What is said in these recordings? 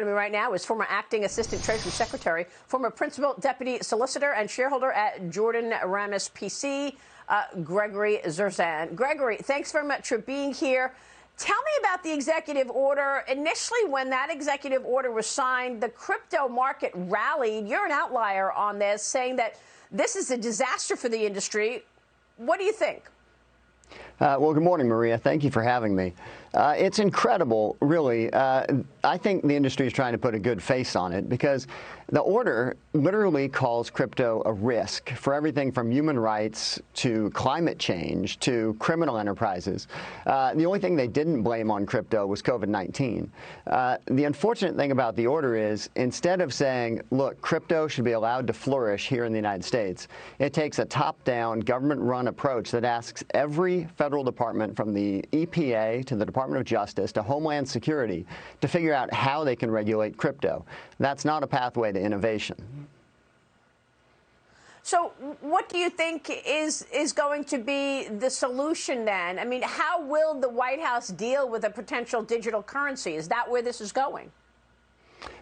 Right now is former acting assistant Treasury Secretary, former principal deputy solicitor and shareholder at Jordan Ramis PC, Gregory Zerzan. Gregory, thanks very much for being here. Tell me about the executive order. Initially, when that executive order was signed, the crypto market rallied. You're an outlier on this, saying that this is a disaster for the industry. What do you think? Well, good morning, Maria. Thank you for having me. It's incredible, really. I think the industry is trying to put a good face on it because the order literally calls crypto a risk for everything from human rights to climate change to criminal enterprises. The only thing they didn't blame on crypto was COVID-19. The unfortunate thing about the order is instead of saying, look, crypto should be allowed to flourish here in the United States, it takes a top-down, government-run approach that asks every federal department from the EPA to the Department of Justice to Homeland Security to figure out how they can regulate crypto. That's not a pathway to innovation. So what do you think is going to be the solution then? I mean, how will the White House deal with a potential digital currency? Is that where this is going?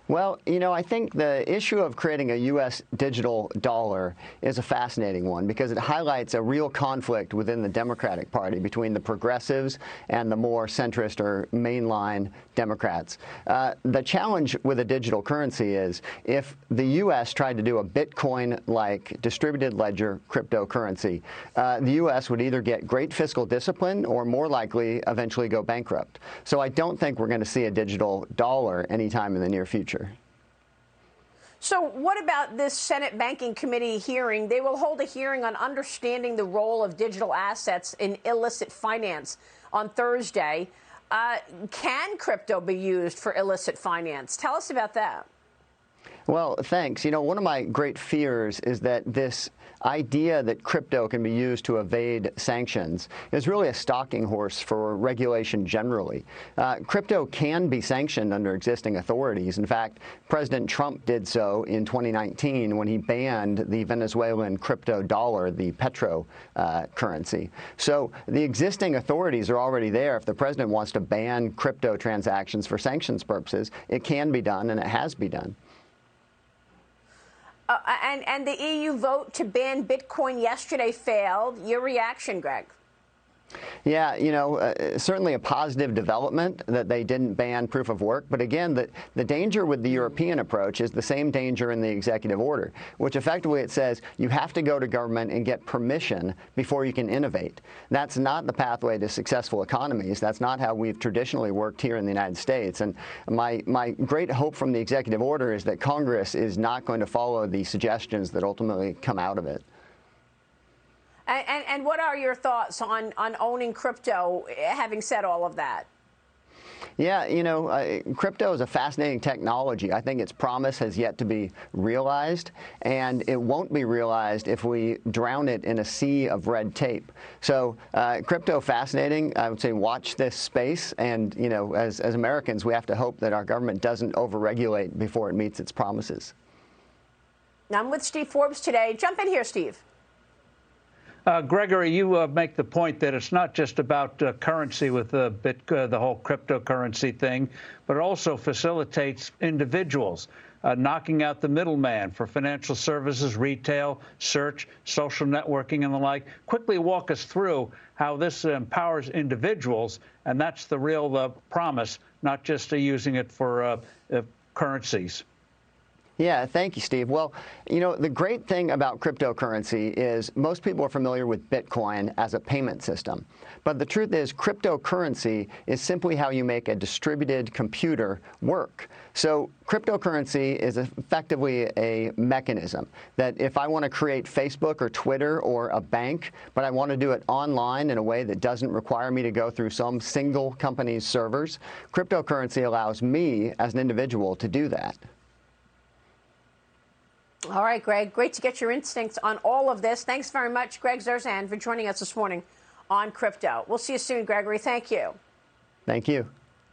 Well, you know, I think the issue of creating a U.S. digital dollar is a fascinating one because it highlights a real conflict within the Democratic Party between the progressives and the more centrist or mainline Democrats. The challenge with a digital currency is if the U.S. tried to do a Bitcoin-like distributed ledger cryptocurrency, the U.S. would either get great fiscal discipline or more likely eventually go bankrupt. So I don't think we're going to see a digital dollar anytime in the near future. So what about this Senate Banking Committee hearing? They will hold a hearing on understanding the role of digital assets in illicit finance on Thursday. Can crypto be used for illicit finance? Tell us about that. Well, thanks. You know, one of my great fears is that this idea that crypto can be used to evade sanctions is really a stalking horse for regulation generally. Crypto can be sanctioned under existing authorities. In fact, President Trump did so in 2019 when he banned the Venezuelan crypto dollar, the petro currency. So the existing authorities are already there. If the president wants to ban crypto transactions for sanctions purposes, it can be done, and it has been done. And the EU vote to ban Bitcoin yesterday failed. Your reaction, Greg? Yeah, you know, certainly a positive development that they didn't ban proof of work. But again, the danger with the European approach is the same danger in the executive order, which effectively it says you have to go to government and get permission before you can innovate. That's not the pathway to successful economies. That's not how we've traditionally worked here in the United States. And my great hope from the executive order is that Congress is not going to follow the suggestions that ultimately come out of it. And what are your thoughts on owning crypto, having said all of that? Yeah, you know, crypto is a fascinating technology. I think its promise has yet to be realized, and it won't be realized if we drown it in a sea of red tape. So crypto, fascinating. I would say watch this space, and, you know, as Americans, we have to hope that our government doesn't overregulate before it meets its promises. Now, I'm with Steve Forbes today. Jump in here, Steve. Gregory, you make the point that it's not just about currency with the whole cryptocurrency thing, but it also facilitates individuals, knocking out the middleman for financial services, retail, search, social networking, and the like. Quickly walk us through how this empowers individuals, and that's the real promise, not just using it for currencies. Yeah, thank you, Steve. Well, you know, the great thing about cryptocurrency is most people are familiar with Bitcoin as a payment system. But the truth is cryptocurrency is simply how you make a distributed computer work. So cryptocurrency is effectively a mechanism that if I want to create Facebook or Twitter or a bank, but I want to do it online in a way that doesn't require me to go through some single company's servers, cryptocurrency allows me as an individual to do that. All right, Greg, great to get your instincts on all of this. Thanks very much, Greg Zerzan, for joining us this morning on crypto. We'll see you soon, Gregory. Thank you. Thank you.